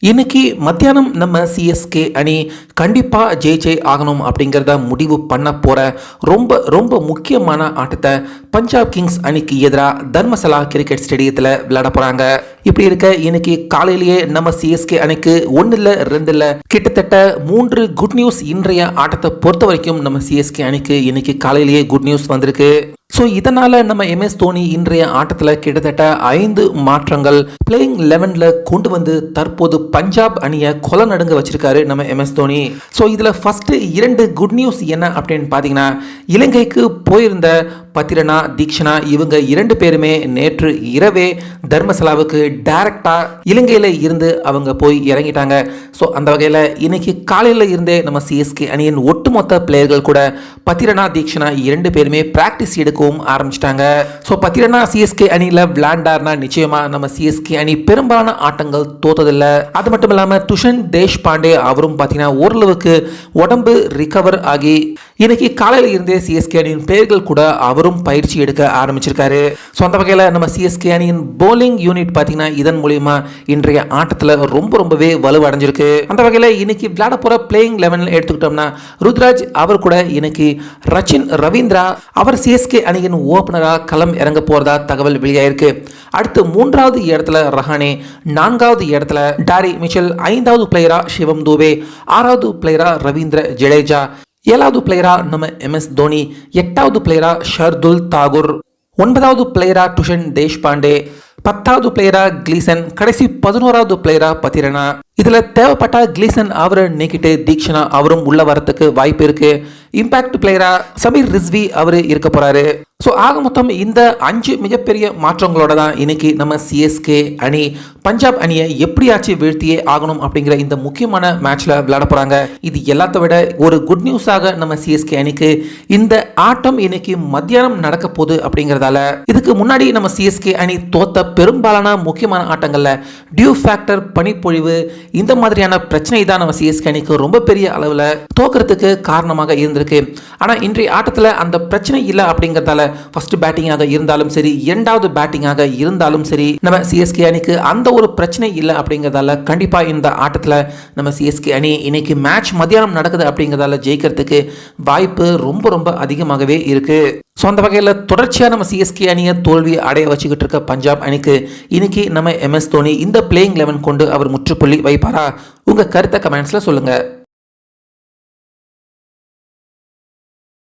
இன்னைக்கு மத்தியானம் நம்ம சிஎஸ்கே அணி கண்டிப்பாக ஜெயிச்சே ஆகணும் அப்படிங்கிறத முடிவு பண்ண போகிற ரொம்ப ரொம்ப முக்கியமான ஆட்டத்தை பஞ்சாப் கிங்ஸ் அணிக்கு எதிராக தர்மசலா கிரிக்கெட் ஸ்டேடியத்தில் விளையாட போகிறாங்க. இப்படி இருக்க இன்னைக்கு காலையிலேயே நம்ம சிஎஸ்கே அணிக்கு 1 இல்லை 2 இல்லை கிட்டத்தட்ட 3 குட் நியூஸ். இன்றைய ஆட்டத்தை பொறுத்த வரைக்கும் நம்ம சிஎஸ்கே அணிக்கு இன்னைக்கு காலையிலேயே குட் நியூஸ் வந்திருக்கு. ஸோ இதனால் நம்ம எம்எஸ் தோனி இன்றைய ஆட்டத்தில் கிட்டத்தட்ட 5 மாற்றங்கள் பிளேயிங் 11ல் கொண்டு வந்து தற்போது பஞ்சாப் அணியை கொலை நடுங்க வச்சிருக்காரு நம்ம எம்எஸ் தோனி. ஸோ இதில் ஃபஸ்ட்டு 2 குட் நியூஸ் என்ன அப்படின்னு பார்த்தீங்கன்னா, இலங்கைக்கு போயிருந்த பத்திரனா தீக்ஷனா இவங்க 2 பேருமே நேற்று இரவே தர்மசலாவுக்கு டைரக்டாக இலங்கையில் இருந்து அவங்க போய் இறங்கிட்டாங்க. ஸோ அந்த வகையில் இன்னைக்கு காலையில் இருந்தே நம்ம சிஎஸ்கே அணியின் ஒட்டுமொத்த பிளேயர்கள் கூட பத்திரனா தீக்ஷனா 2 பேருமே பிராக்டிஸ் எடுக்கவும் ஆரம்பிச்சிட்டாங்க. ஸோ பத்திரனா சிஎஸ்கே அணியில் விளையாண்டார்னா நிச்சயமா நம்ம சிஎஸ்கே அணி பெரும்பாலான ஆட்டங்கள் தோத்ததில்லை. அது மட்டும் இல்லாமல் துஷன் தேஷ்பாண்டே அவரும் பார்த்தீங்கன்னா ஓரளவுக்கு உடம்பு ரிகவர் ஆகி இன்னைக்கு காலையில் இருந்தே சிஎஸ்கே அணியின் பேர்கள் கூட அவரும் பயிற்சி எடுக்க ஆரம்பிச்சிருக்காரு. ஸோ அந்த வகையில் நம்ம சிஎஸ்கே அணியின் போலிங் யூனிட் பார்த்தீங்கன்னா இதன் மூலியமா இன்றைய ஆட்டத்தில் ரொம்பவே வலுவடைஞ்சிருக்கு. அந்த வகையில் இன்னைக்கு விளையாட போகிற பிளேயிங் 11 எடுத்துக்கிட்டோம்னா ருத்ராஜ் அவர் கூட இன்னைக்கு ரச்சின் ரவீந்திரா அவர் சிஎஸ்கே அணியின் ஓபனராக களம் இறங்க போறதா தகவல் வெளியாயிருக்கு. அடுத்து 3வது இடத்துல ரஹானே, 4வது இடத்துல டாரி மிச்சல், 5வது பிளேயரா சிவம் தூபே, 6வது பிளேயரா ரவீந்திர ஜடேஜா, 7வது பிளேயரா நம்ம எம்எஸ் தோனி, 8வது பிளேயரா ஷர்துல் தாகூர், 9வது பிளேயரா துஷன் தேஷ்பாண்டே, 10வது பிளேயரா கிளீசன், கடைசி 11வது பிளேயரா பத்திரனா. இதுல தேவைப்பட்ட கிளீசன் அவரை நீக்கிட்டு தீக்ஷனா அவரும் உள்ள வரத்துக்கு வாய்ப்பு இருக்கு. இம்பாக்ட் பிளேயரா சமீர் ரிஸ்வி அவரு இருக்க போறாரு. ஸோ ஆக மொத்தம் இந்த 5 மிகப்பெரிய மாற்றங்களோட தான் இன்னைக்கு நம்ம சிஎஸ்கே அணி பஞ்சாப் அணியை எப்படியாச்சும் வீழ்த்தியே ஆகணும் அப்படிங்கிற இந்த முக்கியமான மேட்ச்ல விளையாட போறாங்க. இது எல்லாத்த விட ஒரு குட் நியூஸாக நம்ம சிஎஸ்கே அணிக்கு இந்த ஆட்டம் இன்னைக்கு மத்தியானம் நடக்க போகுது அப்படிங்கிறதால இதுக்கு முன்னாடி நம்ம சிஎஸ்கே அணி தோத்த பெரும்பாலான முக்கியமான ஆட்டங்கள்ல டியூ ஃபேக்டர், பனிப்பொழிவு இந்த மாதிரியான பிரச்சனை தான் நம்ம சிஎஸ்கே அணிக்கு ரொம்ப பெரிய அளவில் தோக்கிறதுக்கு காரணமாக இருந்திருக்கு. ஆனால் இன்றைய ஆட்டத்தில் அந்த பிரச்சனை இல்லை அப்படிங்கிறதால ஃபர்ஸ்ட் பேட்டிங்காக இருந்தாலும் சரி, 2வது பேட்டிங்காக இருந்தாலும் சரி, நம்ம சிஎஸ்கே அணிக்கு அந்த ஒரு பிரச்சனை இல்லை அப்படிங்கிறதால கண்டிப்பாக இந்த ஆட்டத்தில் நம்ம சிஎஸ்கே அணி இன்னைக்கு மேட்ச் மத்தியானம் நடக்குது அப்படிங்கிறதால ஜெயிக்கிறதுக்கு வாய்ப்பு ரொம்ப அதிகமாகவே இருக்கு. ஸோ அந்த வகையில் தொடர்ச்சியாக நம்ம சிஎஸ்கே அணியை தோல்வி அடைய வச்சுக்கிட்டு இருக்க பஞ்சாப் அணிக்கு இன்னைக்கு நம்ம எம்எஸ் தோனி இந்த பிளேயிங் 11 கொண்டு அவர் முற்றுப்புள்ளி வைப்பாரா? உங்கள் கருத்தை கமெண்ட்ஸில் சொல்லுங்கள்.